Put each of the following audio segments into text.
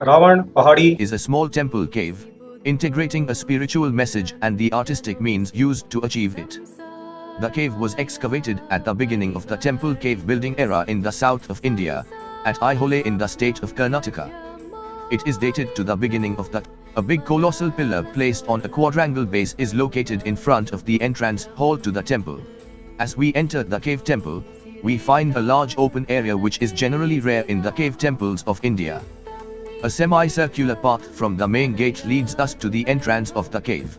Ravan Pahadi is a small temple cave, integrating a spiritual message and the artistic means used to achieve it. The cave was excavated at the beginning of the temple cave building era in the south of India, at Aihole in the state of Karnataka. It is dated to the beginning of the. A big colossal pillar placed on a quadrangle base is located in front of the entrance hall to the temple. As we enter the cave temple, we find a large open area which is generally rare in the cave temples of India. A semicircular path from the main gate leads us to the entrance of the cave.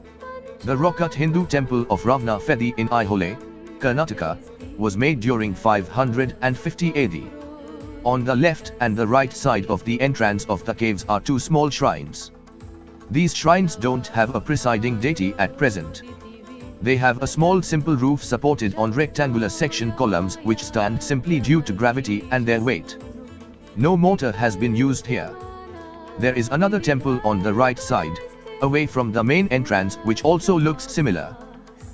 The rock-cut Hindu temple of Ravna Fedi in Aihole, Karnataka, was made during 550 AD. On the left and the right side of the entrance of the caves are two small shrines. These shrines don't have a presiding deity at present. They have a small simple roof supported on rectangular section columns which stand simply due to gravity and their weight. No mortar has been used here. There is another temple on the right side, away from the main entrance, which also looks similar.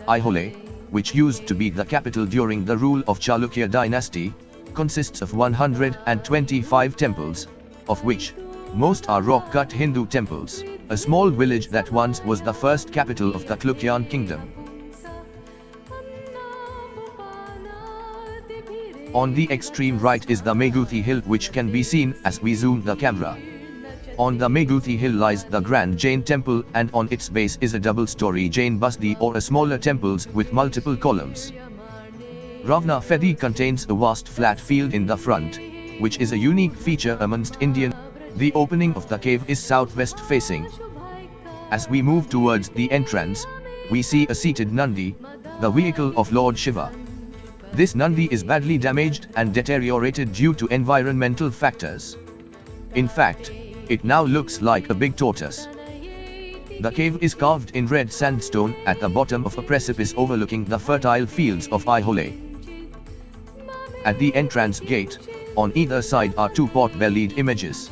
Aihole, which used to be the capital during the rule of Chalukya dynasty, consists of 125 temples, of which most are rock-cut Hindu temples, a small village that once was the first capital of the Chalukyan kingdom. On the extreme right is the Meguthi hill, which can be seen as we zoom the camera. On the Meguthi hill lies the Grand Jain temple, and on its base is a double-story Jain Basdi or a smaller temples with multiple columns. Ravna Fedi contains a vast flat field in the front, which is a unique feature amongst Indian. The opening of the cave is southwest facing. As we move towards the entrance, we see a seated Nandi, the vehicle of Lord Shiva. This Nandi is badly damaged and deteriorated due to environmental factors. In fact, it now looks like a big tortoise. The cave is carved in red sandstone at the bottom of a precipice overlooking the fertile fields of Aihole. At the entrance gate, on either side are two pot-bellied images.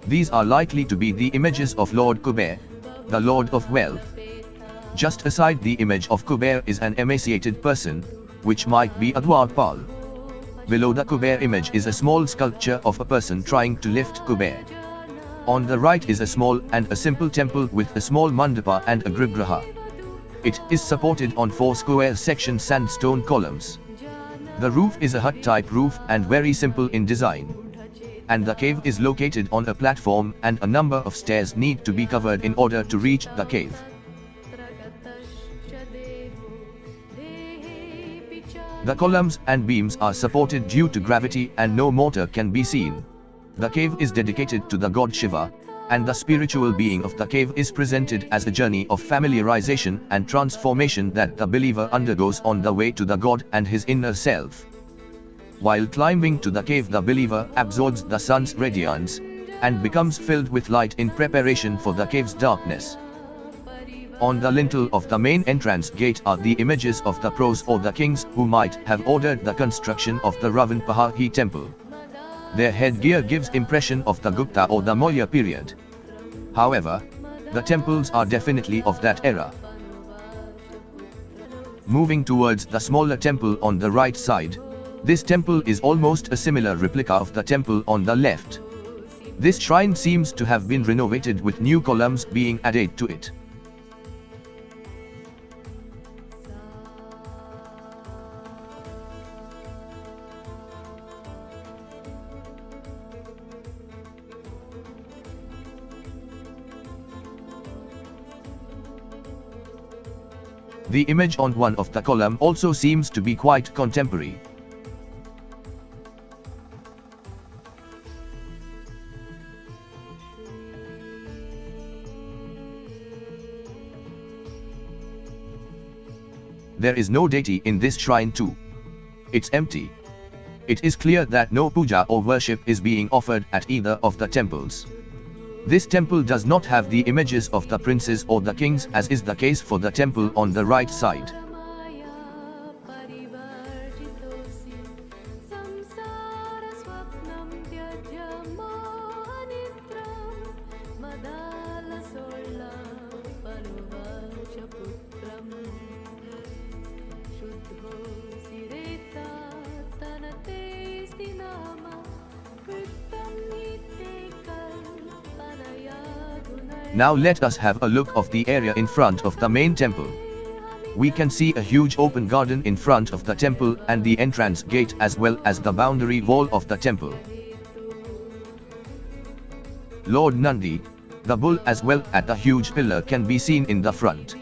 These are likely to be the images of Lord Kuber, the Lord of Wealth. Just aside the image of Kuber is an emaciated person, which might be a Dwarpal. Below the Kuber image is a small sculpture of a person trying to lift Kuber. On the right is a small and a simple temple with a small mandapa and a grigraha. It is supported on 4 square section sandstone columns. The roof is a hut-type roof and very simple in design. And the cave is located on a platform, and a number of stairs need to be covered in order to reach the cave. The columns and beams are supported due to gravity and no mortar can be seen. The cave is dedicated to the god Shiva, and the spiritual being of the cave is presented as a journey of familiarization and transformation that the believer undergoes on the way to the god and his inner self. While climbing to the cave, the believer absorbs the sun's radiance and becomes filled with light in preparation for the cave's darkness. On the lintel of the main entrance gate are the images of the pros or the kings who might have ordered the construction of the Ravan Pahadi temple. Their headgear gives impression of the Gupta or the Maurya period. However, the temples are definitely of that era. Moving towards the smaller temple on the right side, this temple is almost a similar replica of the temple on the left. This shrine seems to have been renovated with new columns being added to it. The image on one of the column also seems to be quite contemporary. There is no deity in this shrine too. It's empty. It is clear that no puja or worship is being offered at either of the temples. This temple does not have the images of the princes or the kings, as is the case for the temple on the right side. Now let us have a look of the area in front of the main temple. We can see a huge open garden in front of the temple and the entrance gate as well as the boundary wall of the temple. Lord Nandi, the bull as well as the huge pillar can be seen in the front.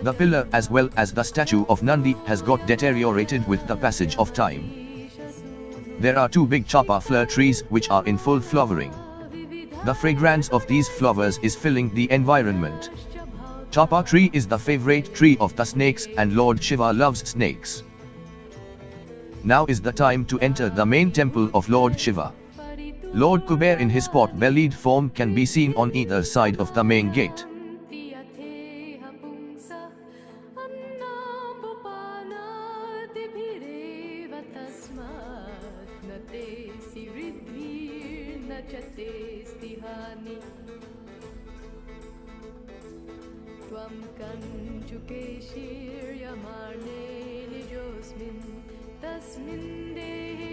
The pillar as well as the statue of Nandi has got deteriorated with the passage of time. There are two big chapa fleur trees which are in full flowering. The fragrance of these flowers is filling the environment. Chapa tree is the favorite tree of the snakes and Lord Shiva loves snakes. Now is the time to enter the main temple of Lord Shiva. Lord Kuber in his pot-bellied form can be seen on either side of the main gate.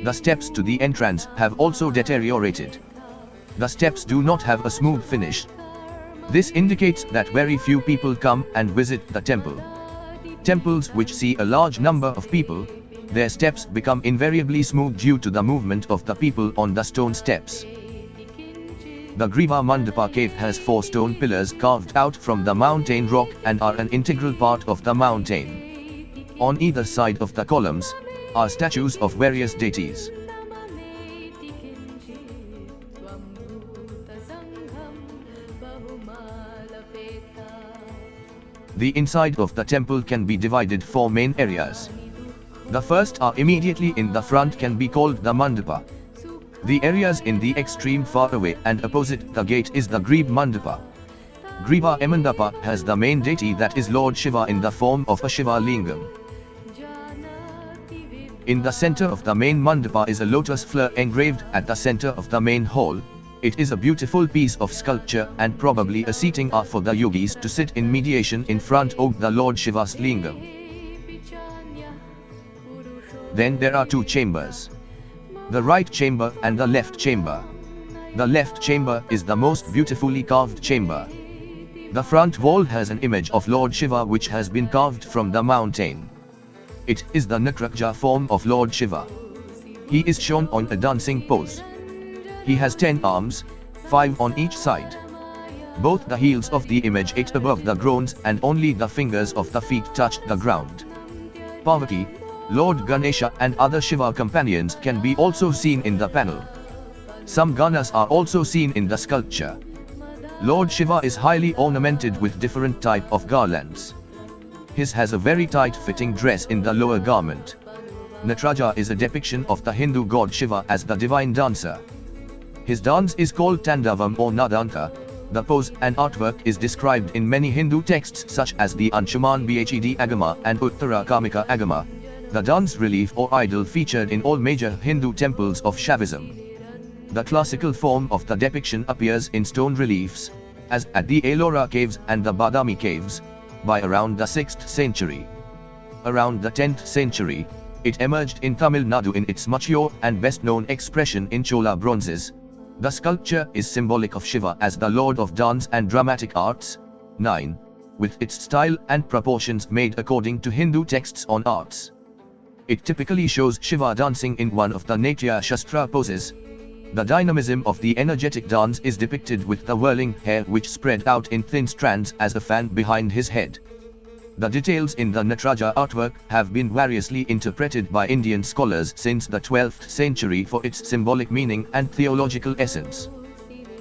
The steps to the entrance have also deteriorated. The steps do not have a smooth finish. This indicates that very few people come and visit the temple. Temples which see a large number of people, their steps become invariably smooth due to the movement of the people on the stone steps. The Griva Mandapa cave has 4 stone pillars carved out from the mountain rock and are an integral part of the mountain. On either side of the columns are statues of various deities. The inside of the temple can be divided 4 main areas. The first are immediately in the front can be called the Mandapa. The areas in the extreme far away and opposite the gate is the Griva Mandapa. Griva Mandapa has the main deity that is Lord Shiva in the form of a Shiva Lingam. In the center of the main mandapa is a lotus flower engraved at the center of the main hall. It is a beautiful piece of sculpture and probably a seating art for the yogis to sit in meditation in front of the Lord Shiva's lingam. Then there are 2 chambers. The right chamber and the left chamber. The left chamber is the most beautifully carved chamber. The front wall has an image of Lord Shiva which has been carved from the mountain. It is the Natraja form of Lord Shiva. He is shown on a dancing pose. He has 10 arms, 5 on each side. Both the heels of the image 8 above the groins and only the fingers of the feet touch the ground. Parvati, Lord Ganesha and other Shiva companions can be also seen in the panel. Some Ganas are also seen in the sculpture. Lord Shiva is highly ornamented with different type of garlands. His has a very tight-fitting dress in the lower garment. Nataraja is a depiction of the Hindu god Shiva as the divine dancer. His dance is called Tandavam or Nadanka. The pose and artwork is described in many Hindu texts such as the Anshuman Bhed Agama and Uttara Kamika Agama. The dance relief or idol featured in all major Hindu temples of Shaivism. The classical form of the depiction appears in stone reliefs, as at the Ellora caves and the Badami caves, by around the 6th century. Around the 10th century, it emerged in Tamil Nadu in its mature and best-known expression in Chola bronzes. The sculpture is symbolic of Shiva as the lord of dance and dramatic arts. 9. With its style and proportions made according to Hindu texts on arts. It typically shows Shiva dancing in one of the Natya Shastra poses. The dynamism of the energetic dance is depicted with the whirling hair which spread out in thin strands as a fan behind his head. The details in the Nataraja artwork have been variously interpreted by Indian scholars since the 12th century for its symbolic meaning and theological essence.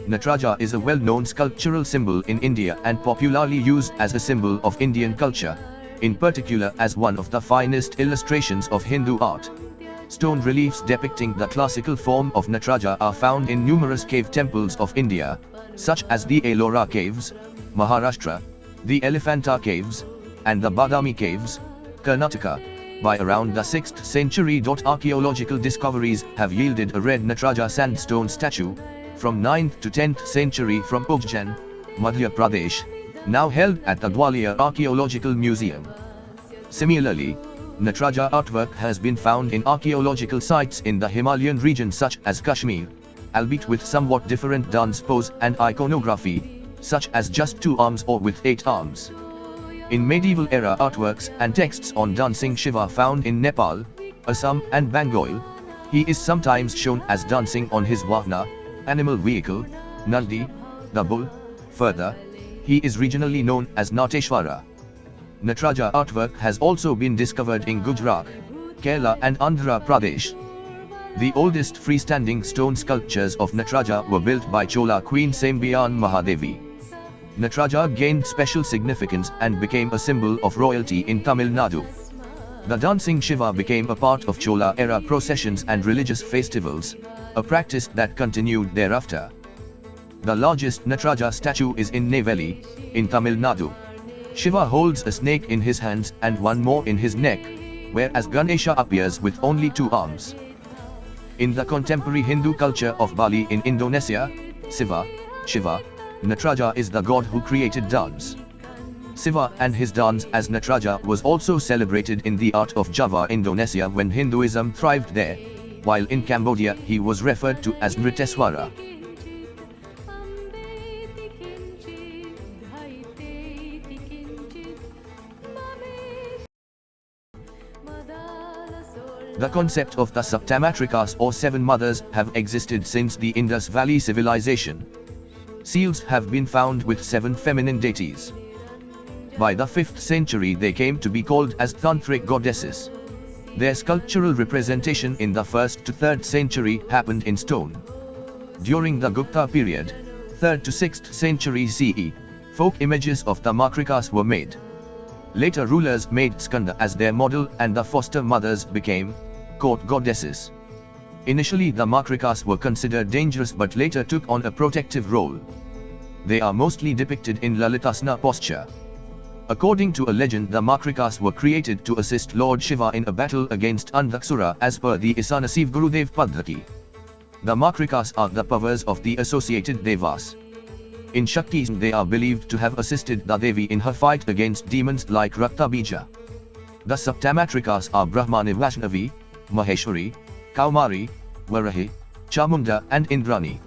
Nataraja is a well-known sculptural symbol in India and popularly used as a symbol of Indian culture, in particular as one of the finest illustrations of Hindu art. Stone reliefs depicting the classical form of Nataraja are found in numerous cave temples of India, such as the Ellora caves, Maharashtra, the Elephanta caves, and the Badami caves, Karnataka. By around the 6th century. Archaeological discoveries have yielded a red Nataraja sandstone statue, from 9th to 10th century from Ujjain, Madhya Pradesh, now held at the Gwalior Archaeological Museum. Similarly, Nataraja artwork has been found in archaeological sites in the Himalayan region such as Kashmir, albeit with somewhat different dance pose and iconography, such as just 2 arms or with 8 arms. In medieval era artworks and texts on dancing Shiva found in Nepal, Assam and Bengal, he is sometimes shown as dancing on his Vahana, animal vehicle, Nandi, the bull. Further, he is regionally known as Nateshwara. Nataraja artwork has also been discovered in Gujarat, Kerala and Andhra Pradesh. The oldest freestanding stone sculptures of Nataraja were built by Chola Queen Sambhiyan Mahadevi. Nataraja gained special significance and became a symbol of royalty in Tamil Nadu. The dancing Shiva became a part of Chola-era processions and religious festivals, a practice that continued thereafter. The largest Nataraja statue is in Neyveli, in Tamil Nadu. Shiva holds a snake in his hands and one more in his neck, whereas Ganesha appears with only 2 arms. In the contemporary Hindu culture of Bali in Indonesia, Shiva, Nataraja is the god who created dance. Shiva and his dance as Nataraja was also celebrated in the art of Java, Indonesia when Hinduism thrived there, while in Cambodia he was referred to as Nriteswara. The concept of the Saptamatrikas or 7 mothers have existed since the Indus Valley civilization. Seals have been found with 7 feminine deities. By the 5th century they came to be called as tantric goddesses. Their sculptural representation in the 1st to 3rd century happened in stone. During the Gupta period, 3rd to 6th century CE, folk images of the Makrikas were made. Later rulers made Skanda as their model and the foster mothers became court goddesses. Initially the Makrikas were considered dangerous but later took on a protective role. They are mostly depicted in Lalitasana posture. According to a legend, the Makrikas were created to assist Lord Shiva in a battle against Andhaksura as per the Isanasiv Gurudev Paddhati. The Makrikas are the powers of the associated Devas. In Shaktism they are believed to have assisted the Devi in her fight against demons like Raktabija. The Saptamatrikas are Brahmani, Vaishnavi, Maheshwari, Kaumari, Varahi, Chamunda and Indrani.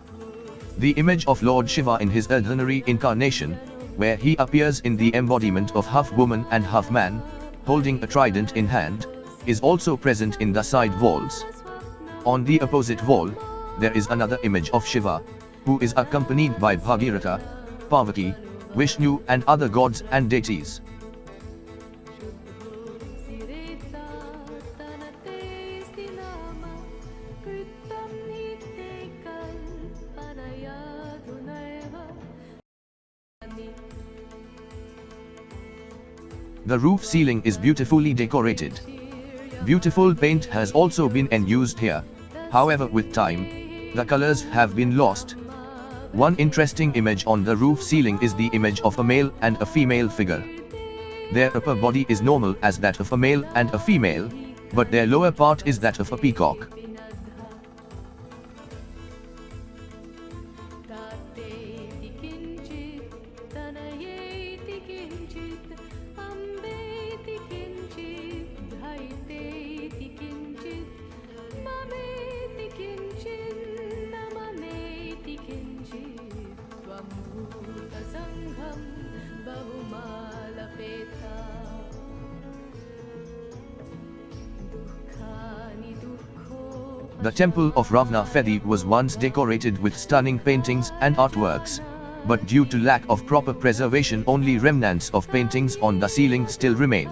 The image of Lord Shiva in his ordinary incarnation, where he appears in the embodiment of half woman and half man, holding a trident in hand, is also present in the side walls. On the opposite wall, there is another image of Shiva, who is accompanied by Bhagirath, Parvati, Vishnu and other gods and deities. The roof ceiling is beautifully decorated. Beautiful paint has also been used here. However, with time, the colors have been lost. One interesting image on the roof ceiling is the image of a male and a female figure. Their upper body is normal as that of a male and a female, but their lower part is that of a peacock. The temple of Ravana Fedi was once decorated with stunning paintings and artworks, but due to lack of proper preservation only remnants of paintings on the ceiling still remain.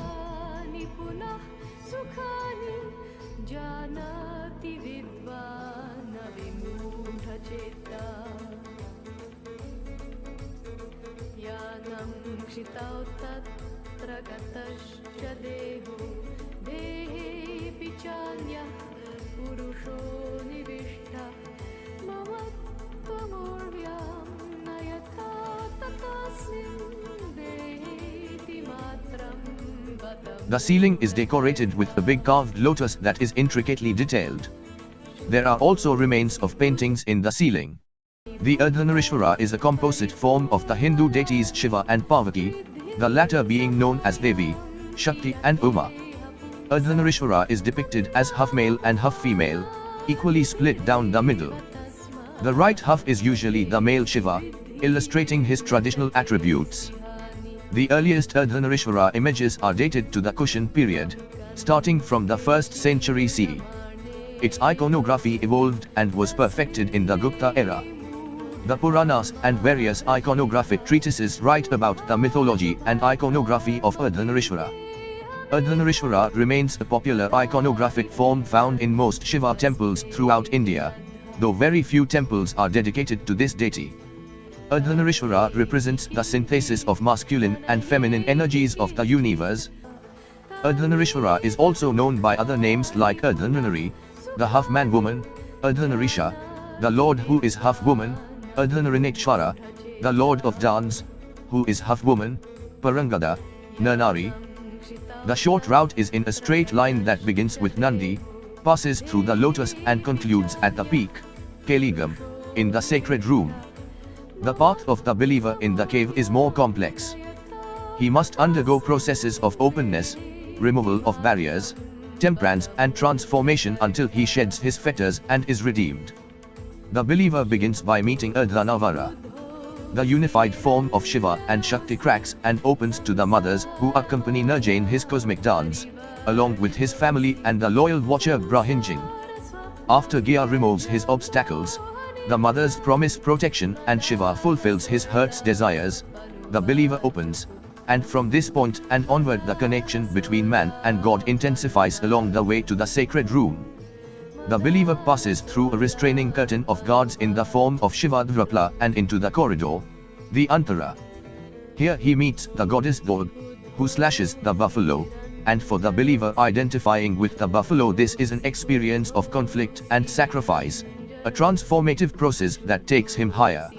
The ceiling is decorated with a big carved lotus that is intricately detailed. There are also remains of paintings in the ceiling. The Ardhanarishvara is a composite form of the Hindu deities Shiva and Parvati, the latter being known as Devi, Shakti and Uma. Ardhanarishvara is depicted as half male and half female, equally split down the middle. The right half is usually the male Shiva, illustrating his traditional attributes. The earliest Ardhanarishvara images are dated to the Kushan period, starting from the 1st century CE. Its iconography evolved and was perfected in the Gupta era. The Puranas and various iconographic treatises write about the mythology and iconography of Ardhanarishvara. Ardhanarishvara remains a popular iconographic form found in most Shiva temples throughout India, though very few temples are dedicated to this deity. Ardhanarishvara represents the synthesis of masculine and feminine energies of the universe. Ardhanarishvara is also known by other names like Ardhanarari, the half-man woman, Ardhanarisha, the lord who is half-woman, Ardhanarinekshvara, the lord of dance, who is half-woman, Parangada, Narnari. The short route is in a straight line that begins with Nandi, passes through the lotus and concludes at the peak, Keligam, in the sacred room. The path of the believer in the cave is more complex. He must undergo processes of openness, removal of barriers, temperance and transformation until he sheds his fetters and is redeemed. The believer begins by meeting Ardhanavara. The unified form of Shiva and Shakti cracks and opens to the mothers who accompany Narjay in his cosmic dance, along with his family and the loyal watcher Brahinjin. After Gya removes his obstacles, the mothers promise protection and Shiva fulfills his heart's desires. The believer opens, and from this point and onward the connection between man and God intensifies along the way to the sacred room. The believer passes through a restraining curtain of guards in the form of Shiva Dvrapla and into the corridor, the Antara. Here he meets the goddess Durg, who slashes the buffalo, and for the believer identifying with the buffalo, this is an experience of conflict and sacrifice, a transformative process that takes him higher.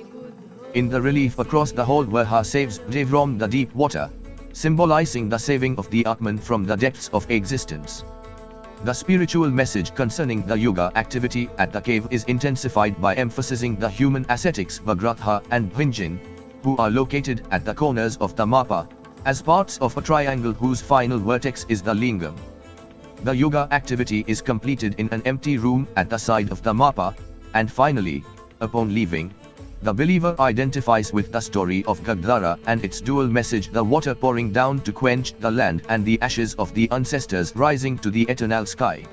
In the relief across the whole Varha saves Dev from the deep water, symbolizing the saving of the Atman from the depths of existence. The spiritual message concerning the yoga activity at the cave is intensified by emphasizing the human ascetics Vagratha and Bhinjan, who are located at the corners of the Mapa, as parts of a triangle whose final vertex is the Lingam. The yoga activity is completed in an empty room at the side of the Mapa, and finally, upon leaving, the believer identifies with the story of Gagdhara and its dual message, the water pouring down to quench the land and the ashes of the ancestors rising to the eternal sky.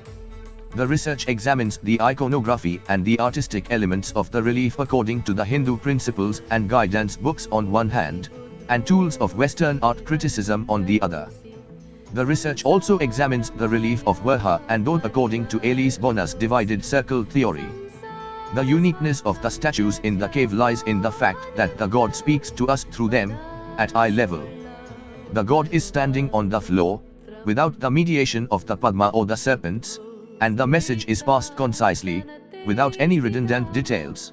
The research examines the iconography and the artistic elements of the relief according to the Hindu principles and guidance books on one hand, and tools of Western art criticism on the other. The research also examines the relief of Varha and Dod according to Elise Bona's divided circle theory. The uniqueness of the statues in the cave lies in the fact that the god speaks to us through them, at eye level. The god is standing on the floor, without the mediation of the Padma or the serpents, and the message is passed concisely, without any redundant details.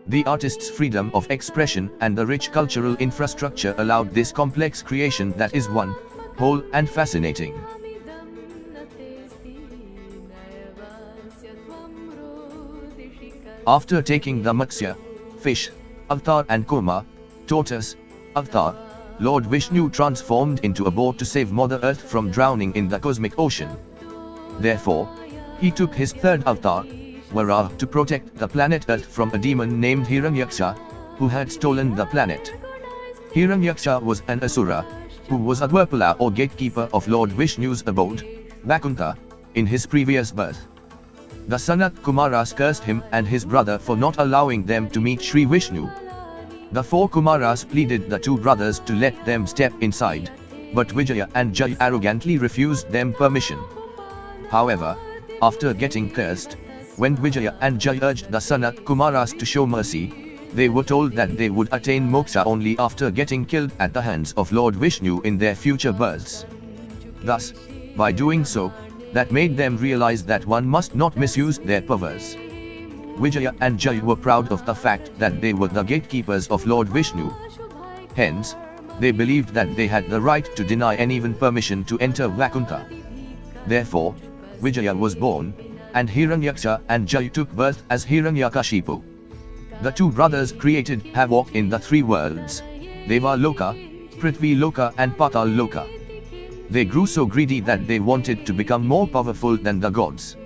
The artist's freedom of expression and the rich cultural infrastructure allowed this complex creation that is one, whole and fascinating. After taking the Matsya, fish, avatar and Kurma, tortoise, avatar, Lord Vishnu transformed into a boat to save Mother Earth from drowning in the cosmic ocean. Therefore, he took his third avatar, Varaha, to protect the planet Earth from a demon named Hiranyaksha, who had stolen the planet. Hiranyaksha was an asura, who was a Dwarpala or gatekeeper of Lord Vishnu's abode, Vaikuntha, in his previous birth. The Sanat Kumaras cursed him and his brother for not allowing them to meet Sri Vishnu. The four Kumaras pleaded the two brothers to let them step inside, but Vijaya and Jay arrogantly refused them permission. However, after getting cursed, when Vijaya and Jay urged the Sanat Kumaras to show mercy, they were told that they would attain moksha only after getting killed at the hands of Lord Vishnu in their future births. Thus, by doing so, that made them realize that one must not misuse their powers. Vijaya and Jay were proud of the fact that they were the gatekeepers of Lord Vishnu. Hence, they believed that they had the right to deny anyone permission to enter Vaikuntha. Therefore, Vijaya was born, and Hiranyaksha and Jay took birth as Hiranyakashipu. The two brothers created havoc in the three worlds, Deva Loka, Prithvi Loka and Patal Loka. They grew so greedy that they wanted to become more powerful than the gods.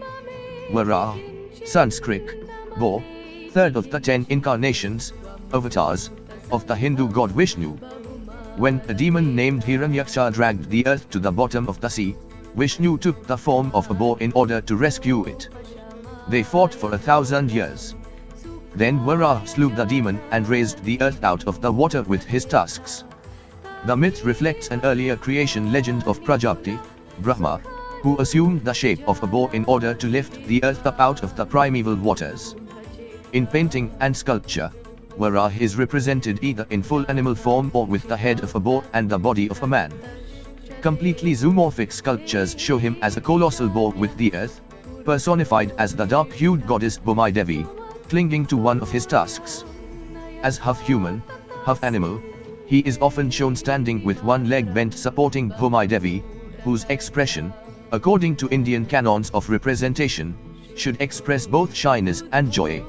Varaha, Sanskrit, Bo, third of the 10 incarnations, avatars, of the Hindu god Vishnu. When a demon named Hiranyaksha dragged the earth to the bottom of the sea, Vishnu took the form of a boar in order to rescue it. They fought for 1,000 years. Then Varaha slew the demon and raised the earth out of the water with his tusks. The myth reflects an earlier creation legend of Prajapati, Brahma, who assumed the shape of a boar in order to lift the earth up out of the primeval waters. In painting and sculpture, Varaha is represented either in full animal form or with the head of a boar and the body of a man. Completely zoomorphic sculptures show him as a colossal boar with the earth, personified as the dark-hued goddess Bhumi Devi, clinging to one of his tusks. As half human, half animal, he is often shown standing with one leg bent supporting Bhumi Devi, whose expression, according to Indian canons of representation, should express both shyness and joy.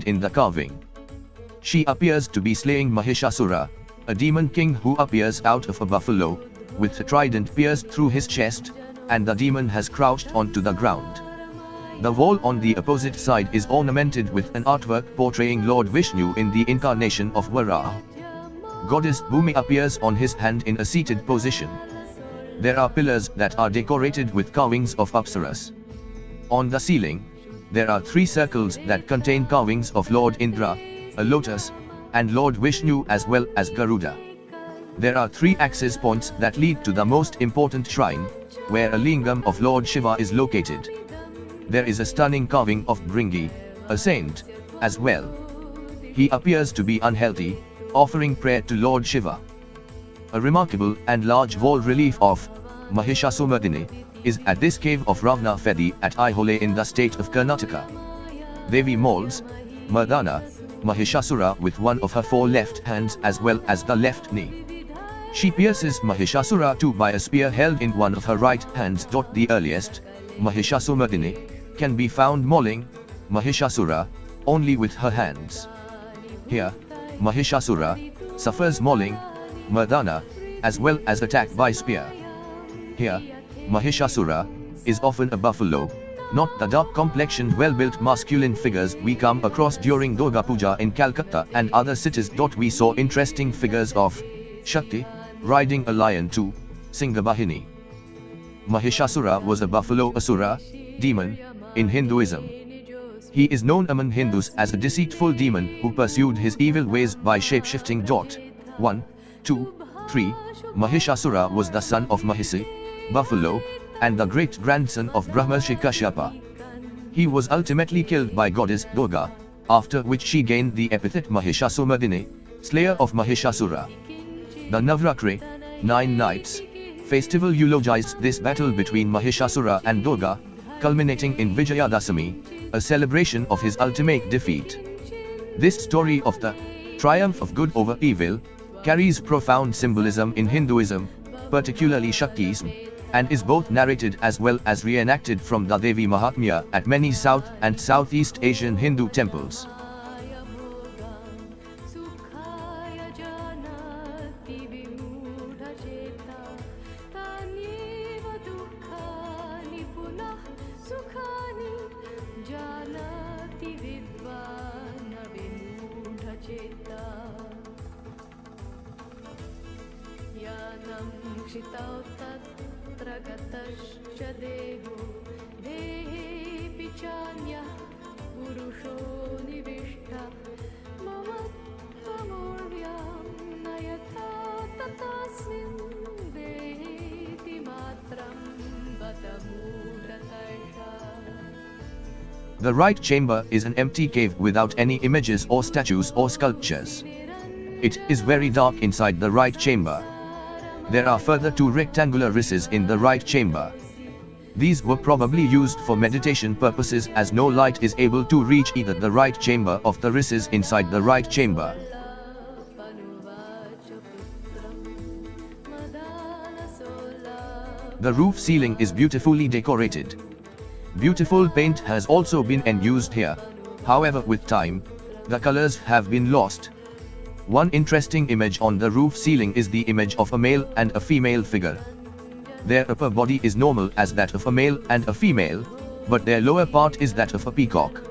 In the carving, she appears to be slaying Mahishasura, a demon king who appears out of a buffalo, with a trident pierced through his chest, and the demon has crouched onto the ground. The wall on the opposite side is ornamented with an artwork portraying Lord Vishnu in the incarnation of Varaha. Goddess Bhumi appears on his hand in a seated position. There are pillars that are decorated with carvings of apsaras. On the ceiling, there are 3 circles that contain carvings of Lord Indra, a lotus, and Lord Vishnu as well as Garuda. There are 3 access points that lead to the most important shrine, where a lingam of Lord Shiva is located. There is a stunning carving of Bhringi, a saint, as well. He appears to be unhealthy, offering prayer to Lord Shiva. A remarkable and large wall relief of Mahishasumardini is at this cave of Ravana Fedi at Aihole in the state of Karnataka. Devi molds Mardana, Mahishasura with one of her 4 left hands as well as the left knee. She pierces Mahishasura too by a spear held in one of her right hands. The earliest, Mahishasumardini, can be found mauling Mahishasura only with her hands. Here, Mahishasura suffers mauling Mardana as well as attack by spear. Here, Mahishasura is often a buffalo, not the dark-complexioned well-built masculine figures we come across during Durga Puja in Calcutta and other cities. We saw interesting figures of Shakti riding a lion too, Singhabahini. Mahishasura was a buffalo asura, demon, in Hinduism. He is known among Hindus as a deceitful demon who pursued his evil ways by shape-shifting. 1, 2, 3. Mahishasura was the son of Mahisi, buffalo, and the great-grandson of Brahmarshi Kashyapa. He was ultimately killed by goddess Durga, after which she gained the epithet Mahishasumardini, slayer of Mahishasura. The Navratri, 9 nights, festival eulogized this battle between Mahishasura and Durga, culminating in Vijayadasami, a celebration of his ultimate defeat. This story of the triumph of good over evil carries profound symbolism in Hinduism, particularly Shaktism, and is both narrated as well as reenacted from the Devi Mahatmya at many South and Southeast Asian Hindu temples. The right chamber is an empty cave without any images or statues or sculptures. It is very dark inside the right chamber. There are further 2 rectangular rises in the right chamber. These were probably used for meditation purposes as no light is able to reach either the right chamber of the rises inside the right chamber. The roof ceiling is beautifully decorated. Beautiful paint has also been used here. However, with time, the colors have been lost. One interesting image on the roof ceiling is the image of a male and a female figure. Their upper body is normal as that of a male and a female, but their lower part is that of a peacock.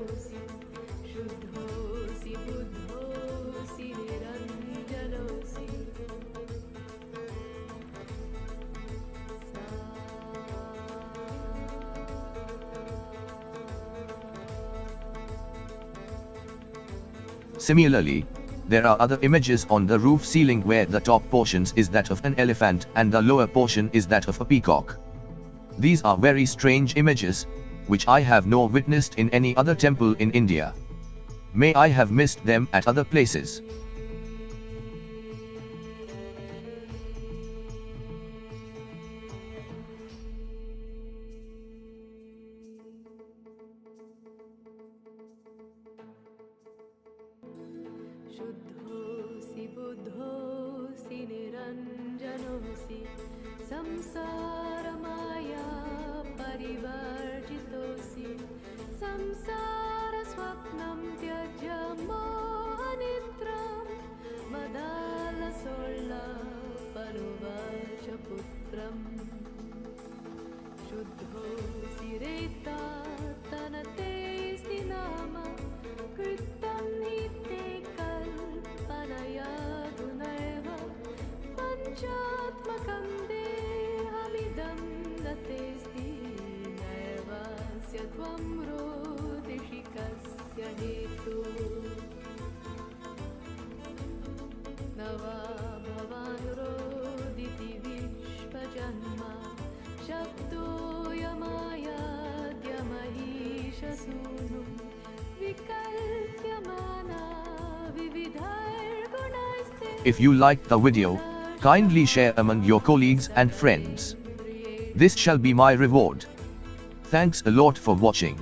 Similarly, there are other images on the roof ceiling where the top portions is that of an elephant and the lower portion is that of a peacock. These are very strange images, which I have not witnessed in any other temple in India. May I have missed them at other places. शुद्धोऽसि बुद्धोऽसि निरञ्जनोऽसि संसारमाया परिवर्जितोऽसि संसारस्वप्नं त्यज्य मोहनिद्रां मदालसोल्लापनुवाच पुत्रम् शुद्धोऽसि रेतात्तनतेऽस्ति नाम कृतं हि ते कल्पनया गुणैव पञ्चात्मकं देहमिदं न तेऽस्ति नैवास्य त्वं रोदिषि कस्य हेतुः न वा भवान् रोदिति विश्वजन्मा शब्दोऽयमायाद्यमहीशसूनुं विकल्प्यमाना विविधैर्गुणैस्ते. If you liked the video, kindly share among your colleagues and friends. This shall be my reward. Thanks a lot for watching.